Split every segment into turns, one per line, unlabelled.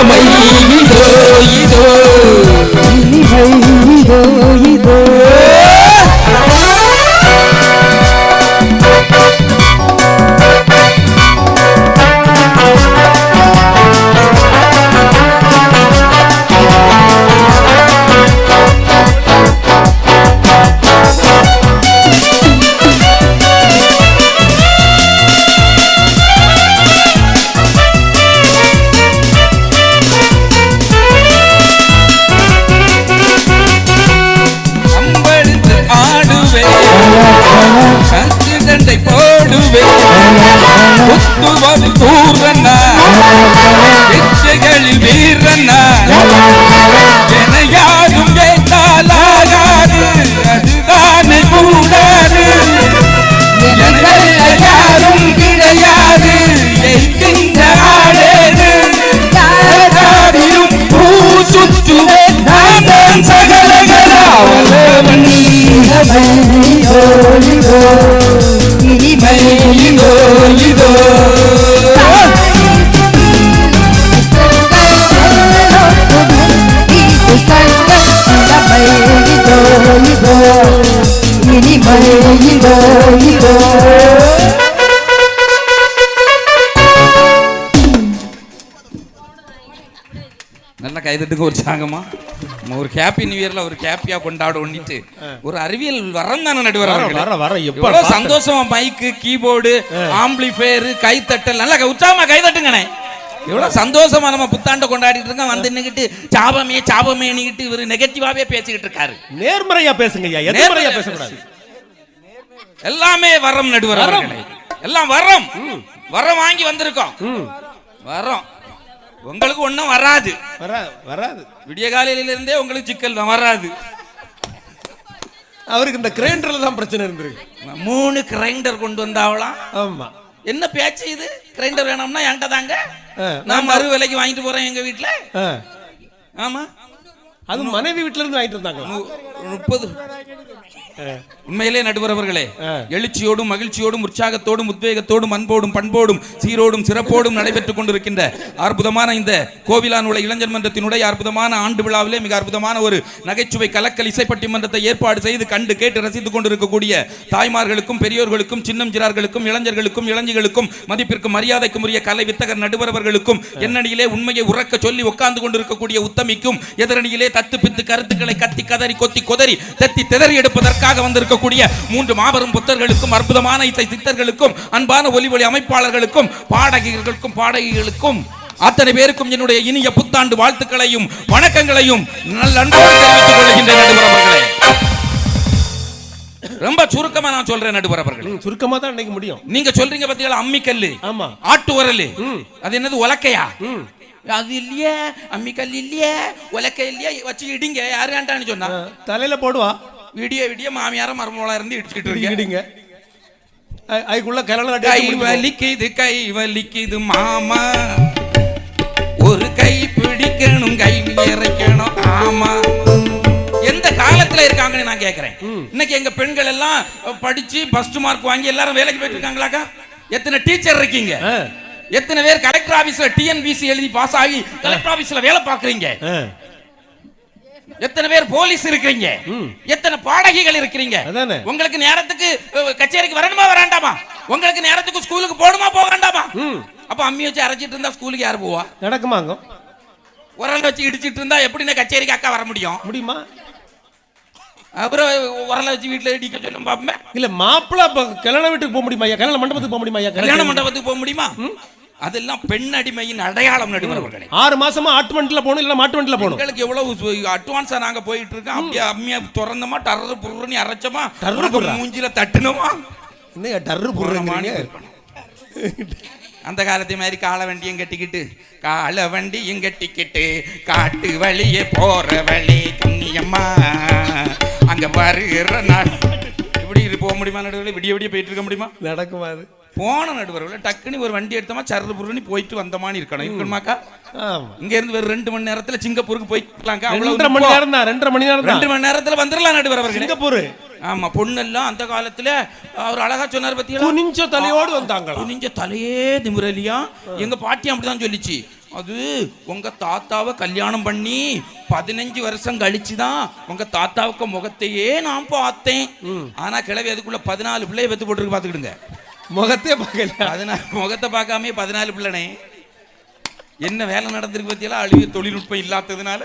இளமை இதோ இதோ
இனிமை இதோ இதோ
கண்டை போடுவே புத்துவல் தூரண்ணா வெச்சைகளில் வீரண்ணா என யாரும் கேட்டாலாகாது அதுதானே கூடாது யாரும் கிடையாது என்கின்ற ஆடேது பூ சுற்றுவே நான் சகலகலாவலவன் இனிமை இதோ இதோ
இனிமை இதோ இதோ
நல்ல கைதட்டுக்கு ஒரு சாங்கமா ஒரு ஹாப்பி நியூ இயர்ல ஒரு ஹாப்பியா கொண்டாடுவோம்னிட்டு ஒரு அறிவியல் வரம் தானே நடுவர சந்தோஷமா மைக்கு கீபோர்டு ஆம்பிளிஃபையர் கைத்தட்டல் நல்லா உற்சாகமா கைதட்டுங்கண்ணே எவ்வளவு சந்தோஷமா நம்ம புத்தாண்டை கொண்டாடிட்டு இருக்கோம் வந்து நின்னுக்கிட்டு சாபமே நிக்கிட்டு இவரு நெகட்டிவாவே பேசிக்கிட்டு இருக்காரு
நேர்மறையா பேசுங்க ஐயா எதிர்மறையா பேசக்கூடாது
எல்லாமே வரம் நடுவர் அவர்களே எல்லாம் வரம் வரம் வாங்கி வந்திருக்கோம் வரம் உங்களுக்கு ஒண்ணும் வராது
வராது
விடிய காலையில இருந்தே உங்களுக்கு சிக்கல் தான் வராது
அவருக்கு இந்த கிரைண்டர்ல தான் பிரச்சனை இருந்திருக்கு
3 கிரைண்டர் கொண்டு வந்தாவலாம்
ஆமா
என்ன பேச்சு இது கிரைண்டர் வேணும்னா என்கிட்ட தாங்க நான் மறு விலைக்கு வாங்கிட்டு போறேன் எங்க வீட்டுல ஆமா
அது மனைவி வீட்டுல இருந்து வாங்கிட்டு வந்தாங்க
30 உண்மையிலே நடுவரவர்களே எழுச்சியோடும் மகிழ்ச்சியோடும் உற்சாகத்தோடும் உத்வேகத்தோடும் அன்போடும் பண்போடும் சீரோடும் சிறப்போடும் நடைபெற்றுக் கொண்டிருக்கின்ற அற்புதமான இந்த கோவிலானுடைய இளைஞர் மன்றத்தினுடைய அற்புதமான ஆண்டு விழாவிலே மிக அற்புதமான ஒரு நகைச்சுவை கலக்கல் இசைப்பட்டி மன்றத்தை ஏற்பாடு செய்து கண்டு கேட்டு ரசித்துக் கொண்டிருக்கக்கூடிய தாய்மார்களுக்கும் பெரியோர்களுக்கும் சின்னம் சிறார்களுக்கும் இளைஞர்களுக்கும் இளைஞர்களுக்கும் மதிப்பிற்கும் மரியாதைக்கும் உரிய கலை வித்தகர் நடுவரவர்களுக்கும் எண்ணணியிலே உண்மையை உறக்க சொல்லி உட்கார்ந்து கொண்டிருக்கக்கூடிய உத்தமிக்கும் எதிரணியிலே தத்து பித்து கருத்துக்களை கத்தி கதறி கொத்தி கொதறி தத்தி திதறி எடுப்பதற்காக வந்திருக்கக்கூடிய 3 மாபெரும் புத்தர்களுக்கும் அற்புதமான இசை சித்தர்களுக்கும் அன்பான ஒலி அமைப்பாளர்களுக்கும் பாடகர்களுக்கும் பாடகிகளுக்கும் அத்தனை பேருக்கும் என்னுடைய இனிய புத்தாண்டு வாழ்த்துக்களையும் வணக்கங்களையும் நல்ல அன்போடு தெரிவித்துக் கொள்கின்ற நடுவரவர்களே ரொம்ப சுருக்கமா நான் சொல்றேன் நடுவரவர்களே
சுருக்கமா தான் நினைக்க முடியும்
நீங்க சொல்றீங்க பாத்தீங்களா அம்மிக்கல்லு
ஆமா
ஆட்டு உரல் அது என்னது உலக்கையா அது இல்லையே அம்மிக்கல் இல்லையே உலக்கை இல்லையே வச்சு இடிங்க யாரு வேண்டான்னு சொன்னா
தலையில போடுவா
விடிய விடிய மாமியார மருமகளா இருந்து இடிச்சுக்கிட்டு இருக்கீங்க
அதுக்குள்ள
கை வலிக்குது மாமா ஒரு கை பிடிக்கணும் கை இறைக்கணும் ஆமா எந்த காலத்துல இருக்காங்கன்னு நான் கேக்குறேன் இன்னைக்கு எங்க பெண்கள் எல்லாம் படிச்சு ஃபர்ஸ்ட் மார்க் வாங்கி எல்லாரும் வேலைக்கு போயிட்டு இருக்காங்களாக்கா எத்தனை டீச்சர் இருக்கீங்க எத்தனை பேர் கலெக்டர் ஆபீஸ்ல டிஎன்பிசி எழுதி பாஸ் ஆகி கலெக்டர் ஆபீஸ்ல வேலை பாக்குறீங்க எத்தனை பேர் போலீஸ் இருக்கீங்க எத்தனை பாடகிகள் இருக்கீங்க உங்களுக்கு நேரத்துக்கு கச்சேரிக்கு வரணுமா வராண்டாமா உங்களுக்கு நேரத்துக்கு ஸ்கூலுக்கு போகணுமா போக வேண்டாமா அப்ப அம்மி வச்சு அரைச்சிட்டு இருந்தா ஸ்கூலுக்கு யாரு போவா
நடக்குமாங்க
உரல் வச்சு இடிச்சிட்டு இருந்தா எப்படி கச்சேரிக்கு அக்கா வர முடியுமா அப்புறம் உரலை வச்சு வீட்டுல இடிக்க சொல்லும் பாப்பமே
இல்ல மாப்பிள்ள கல்யாண வீட்டுக்கு போக முடியுமா கல்யாண மண்டபத்துக்கு போக முடியுமா
கல்யாண மண்டபத்துக்கு போக முடியுமா அதெல்லாம் பெண் அடிமையின் அடையாளம் நடுவர்களே
6 மாசமா ஆட்டு வண்டில போகணும் இல்ல மாட்டு வண்டில போகணும்
உங்களுக்கு எவ்வளவு அட்வான்ஸா நாங்க போயிட்டு இருக்கோம் அப்படியே அம்மியா திறந்தமா டர்ரு புர்ருன்னு அரைச்சமா மூஞ்சில தட்டுனமா
என்ன டர்ரு புர்ருன்னு
அந்த காலத்தை மாதிரி கால வண்டியும் கட்டிக்கிட்டு கால வண்டியும் கட்டிக்கிட்டு காட்டு வழியே போற வழி கண்ணியம்மா அங்க வருகிற நாள் இப்படி போக முடியுமா நடுவில் விடிய விடிய போயிட்டு இருக்க முடியுமா
நடக்குமா அது
போன நடுவர்கள் டக்குன்னு ஒரு வண்டி எடுத்தமா சர்ரு புருன்னு போயிட்டு வந்தமான்னு இருக்கணுமாக்கா இங்க இருந்து ஒரு 2 மணி நேரத்துல சிங்கப்பூருக்கு போயிடலாங்க
2.5 மணி நேரம் தான் 2 மணி நேரத்துல
வந்துடலாம் நடுவர்கள்
சிங்கப்பூர்
ஆமா பொண்ணெல்லாம் அந்த காலத்துல அவர் அழகா சொன்னார் பத்தியா
குனிஞ்ச தலையோடு வந்தாங்க
குனிஞ்ச தலையே நிமிரலியா எங்க பாட்டி அப்படிதான் சொல்லிச்சு அது உங்க தாத்தாவை கல்யாணம் பண்ணி 15 வருஷம் கழிச்சுதான் உங்க தாத்தாவுக்கு முகத்தையே நான் பார்த்தேன். ஆனா கிழவி அதுக்குள்ள 14 பிள்ளைய பெத்து போட்டுருக்கு, பாத்துக்கிடுங்க.
முகத்தே பார்க்கல.
அதனால முகத்தை பார்க்காம 14 பிள்ளைனே. என்ன வேலை நடந்திருக்கு பத்தியெல்லாம் அழிவு தொழில்நுட்பம் இல்லாததுனால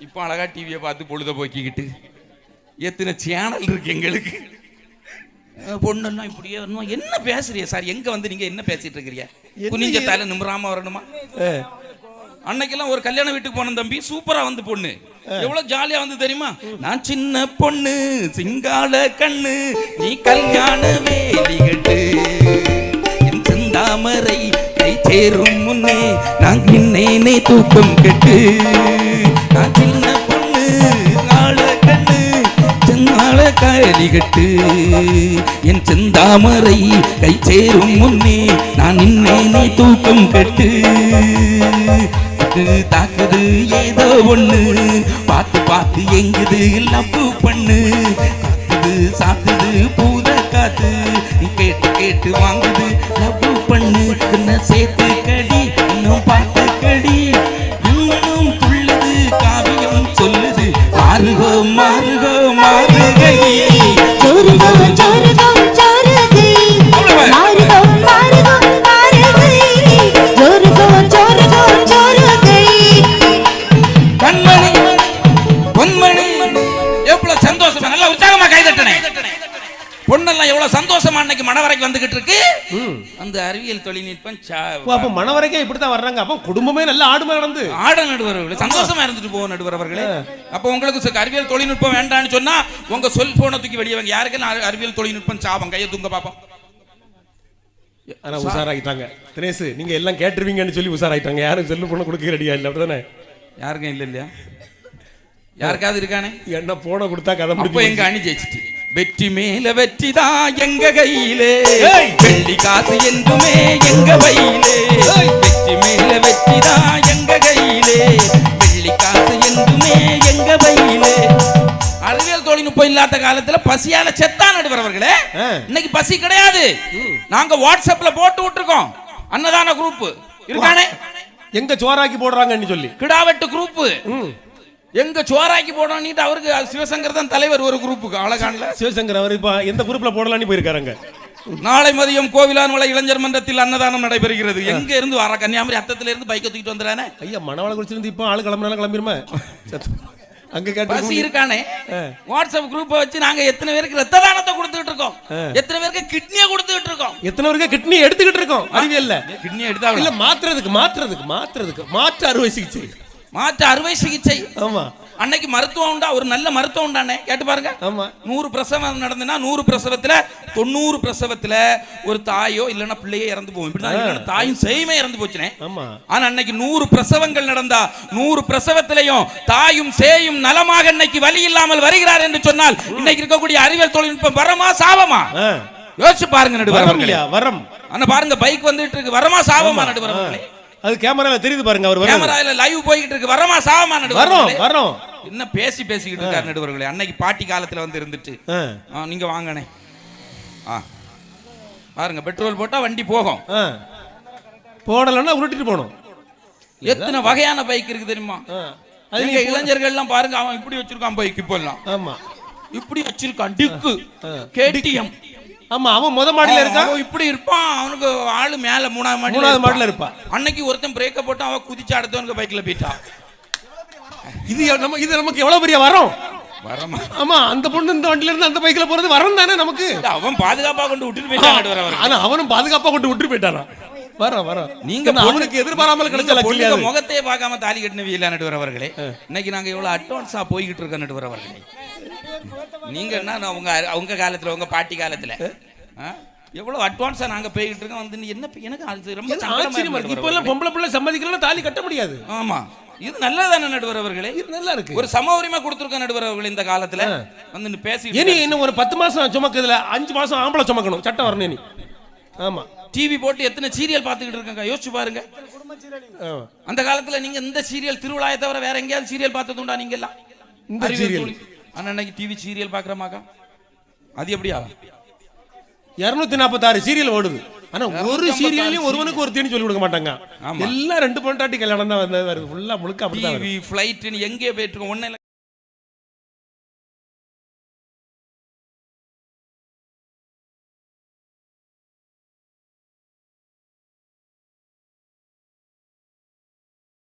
இப்போ அழகா டிவியை பார்த்து பொழுத போக்கிக்கிட்டு எத்தனை சேனல் இருக்கு எங்களுக்கு. பொண்ணெல்லாம் இப்படியே வரணும். என்ன பேசுறீங்க சார்? எங்க வந்து நீங்க என்ன பேசிட்டு இருக்கிறீங்க? குனிஞ்ச தலை நிமிராம வரணுமா? அன்னைக்கெல்லாம் ஒரு கல்யாண வீட்டுக்கு போன தம்பி, சூப்பரா வந்து பொண்ணு எவ்வளவு ஜாலியா வந்து தெரியுமா? நான் சின்ன பொண்ணு சிங்கால கண்ணு நீ கல்யாண வேலி கட்டு என் செந்தாமரை கை சேரும் முன்னே நான் நின்னேனே தூக்கம் கெட்டு. நான் சின்ன பொண்ணு கால கண்ணு செங்கால காலி கட்டு என் செந்தாமரை கை சேரும் முன்னே நான் நின்னேனே தூக்கம் கெட்டு. தாக்குது ஏதோ ஒண்ணு பார்த்து பார்த்து எங்குது லப்பு பண்ணு காத்துது சாத்துது பூத காத்து கேட்டு கேட்டு வாங்குது லப்பு பண்ணு என்ன சேர்த்து கடி இன்னும் பார்த்து கடி இன்னும் துள்ளுது காவியம் சொல்லுது மாறுகோ மாறுகோ மாறுகை
ஜோருகோ ஜோருகோ ஜோருகை மாறுகோ மாறுகோ மாறுகை ஜோருகோ ஜோருகோ ஜோருகை.
கண்மணி பொன்மணி எவ்வளவு சந்தோஷமா நல்லா உற்சாகமா கைதட்டனே. பொண்ணெல்லாம் எவ்வளவு சந்தோஷமா அன்னைக்கு மணவரைக்கு வந்துகிட்டு இருக்கு. அந்த அறிவியல் தொழில்நுட்பம்
அப்ப மணவரைக்கே இப்படித்தான் வர்றாங்க. அப்ப குடும்பமே நல்ல ஆடுமை நடந்து
ஆட நடுவர்களே சந்தோஷமா இருந்துட்டு போக நடுவர்களே. அப்ப உங்களுக்கு அறிவியல் தொழில்நுட்பம் வேண்டாம்னு சொன்னா உங்க செல்போனை தூக்கி வெளியே வாங்க. யாருக்கெல்லாம் அறிவியல் தொழில்நுட்பம் சாபம் கையை தூங்க பாப்போம்.
ஆனா உஷாராயிட்டாங்க தினேஷ், நீங்க எல்லாம் கேட்டுருவீங்கன்னு சொல்லி உஷாராயிட்டாங்க. யாரும் செல்லு போன கொடுக்க ரெடியா இல்ல, அப்படிதானே?
யாருக்கும் இல்ல இல்லையா? யாருக்காவது இருக்கானே?
என்ன போன கொடுத்தா கதை
அப்ப
முடியும்.
எங்க அணி ஜெயிச்சிட்டு வெற்றி மேல வெற்றி தான் எங்க கையிலே வெள்ளி காசு என்றுமே எங்க வயிலே. வெற்றி மேல வெற்றி தான் எங்க கையிலே வெள்ளி காசு என்றுமே எங்க வயிலே. அறிவியல் தொழில்நுட்பம் இல்லாத காலத்துல பசியால செத்தா நடுவர்களே. இன்னைக்கு பசி கிடையாது. நாங்க வாட்ஸ்அப்ல போட்டு விட்டுருக்கோம் அன்னதான குரூப் இருக்கானே.
எங்க சோறாக்கி போடுறாங்கன்னு சொல்லி
கிடாவெட்டு குரூப் எங்க சோறாக்கி போடணும். அவருக்கு சிவசங்கர் தான் தலைவர் ஒரு குரூப்புக்கு. அழகான
சிவசங்கர் அவர் இப்ப எந்த குரூப்ல போடலான்னு போயிருக்காருங்க.
நாளை மதியம் கோவிலான்மலை இளைஞர் மன்றத்தில் அன்னதானம் நடைபெறுகிறது. எங்க இருந்து வர? கன்னியாகுமரி அத்தத்துல இருந்து பைக்கை தூக்கிட்டு வந்துறானே.
ஐயா மணவாள குறிச்சிருந்து இப்ப ஆளு கிளம்புறாங்க, கிளம்பிருமா? அங்க
பசி இருக்கானே. வாட்ஸ்அப் குரூப் வச்சு நாங்க எத்தனை பேருக்கு ரத்த தானத்தை கொடுத்துட்டு இருக்கோம், எத்தனை பேருக்கு கிட்னியை கொடுத்துட்டு இருக்கோம்,
எத்தனை பேருக்கு கிட்னி எடுத்துக்கிட்டு இருக்கோம். அறிவியல்ல
கிட்னி எடுத்தா
இல்ல மாற்றுறதுக்கு மாற்று அறுவை சிகிச்சை.
மாற்று அறுவை சிகிச்சை.
ஆமா.
அன்னைக்கு மருத்துவம் உண்டா? ஒரு நல்ல மருத்துவம் உண்டானே கேட்டு பாருங்க.
ஆமா.
100 பிரசவம் நடந்ததுன்னா 100 பிரசவத்துல 90 பிரசவத்துல ஒரு தாயோ இல்லைன்னா பிள்ளையே இறந்து போகும். இப்படிதான் தாயும் செய்யுமே இறந்து போச்சுனே.
ஆமா.
ஆனா அன்னைக்கு 100 பிரசவங்கள் நடந்தா 100 பிரசவத்திலையும் தாயும் சேயும் நலமாக இன்னைக்கு வலி இல்லாமல் வருகிறார் என்று சொன்னால் இன்னைக்கு இருக்கக்கூடிய அறிவியல் தொழில்நுட்பம் வரமா சாபமா? யோசிச்சு பாருங்க நடுவர்களே.
வரம்.
ஆனா பாருங்க பைக் வந்துட்டு இருக்கு, வரமா சாபமா நடுவர்களே?
அது கேமரால தெரியுது பாருங்க. அவர்
கேமரால லைவ் போயிட்டு இருக்கு, வரமா சாவமா நடுவர்களே?
வரோம்.
என்ன பேசிக்கிட்டு இருக்காரு நடுவர்களே. அன்னைக்கு பாட்டி காலத்துல வந்து இருந்துட்டு நீங்க வாங்கனே பாருங்க, பெட்ரோல் போட்டா வண்டி போகும்,
போடலன்னா உருட்டிட்டு போகணும்.
எத்தனை வகையான பைக் இருக்கு தெரியுமா? நீங்க இளைஞர்கள் எல்லாம் பாருங்க, அவன் இப்படி வச்சிருக்கான் பைக். இப்போ எல்லாம்
ஆமா
இப்படி வச்சிருக்கான் டிக்கு கேடிஎம்.
ஆமா, அவன் முத மாடியில இருக்கான்,
இப்படி இருப்பான். அவனுக்கு ஆளு மேல 3ஆவது
மாடியில இருப்பான்.
அன்னைக்கு ஒருத்தன் பிரேக்க போட்டு அவன் குதிச்சு அடுத்தவனுக்கு பைக்ல போயிட்டான்.
இது நமக்கு எவ்வளவு பெரிய வரம்.
வரமா?
ஆமா, அந்த பொண்ணு இந்த வண்டியில இருந்து அந்த பைக்ல போறது வரம் தானே நமக்கு.
அவன் பாதுகாப்பா கொண்டு விட்டுட்டு போயிட்டான்.
ஆனா அவனும் பாதுகாப்பா கொண்டு விட்டுட்டு போயிட்டானா? வரம். நீங்க அவனுக்கு எதிர்பாராமல் கிடைச்ச லக்கிலியா
முகத்தையே பார்க்காம தாலி கட்டினவியல நடுவரவர்களே. இன்னைக்கு நாங்க எவ்வளவு அட்வான்ஸா போய்கிட்டு இருக்க நடுவரவர்களே. நீங்க என்ன உங்க காலத்துல உங்க பாட்டி காலத்துல எவ்வளவு அட்வான்ஸா நாங்க போய்கிட்டு இருக்கோம். வந்து என்ன எனக்கு ரொம்ப ஆச்சரியமா இருக்கு.
இப்ப எல்லாம் பொம்பளை பிள்ளை சம்மதிக்கலாம் தாலி கட்ட முடியாது.
ஆமா, இது நல்லதானே நடுவரவர்களே? இது நல்லா இருக்கு. ஒரு சம உரிமை கொடுத்துருக்க நடுவரவர்களே. இந்த காலத்துல வந்து பேசி
இன்னும் ஒரு 10 மாசம் சுமக்குதுல 5 மாசம் ஆம்பளை சுமக்கணும், சட்டம் வரணும் நீ. ஆமா,
டிவி போட்டு எத்தனை சீரியல் பார்த்துக்கிட்டு இருக்காங்க யோசிச்சு பாருங்க. அந்த காலத்துல நீங்க இந்த சீரியல் திருவிழாயை தவிர வேற எங்கேயாவது சீரியல் பார்த்ததுண்டா? நீங்க எல்லாம் இந்த சீரியல் அன்னைக்கு டிவி சீரியல் பார்க்கறமாக்கா? அது எப்படியா
246 சீரியல் ஓடுது. ஆனா ஒரு சீரியலையும் ஒருவனுக்கு ஒரு தேனி சொல்லி கொடுக்க மாட்டாங்க.
ஆமா.
எல்லாம் 2 பொண்டாட்டி கல்யாணம் தான் வருது. ஃபுல்லா முழுக்க அப்படிதான் வருது.
ஃப்ளைட்னு எங்கே போயிட்டு இருக்கோம் ஒண்ணு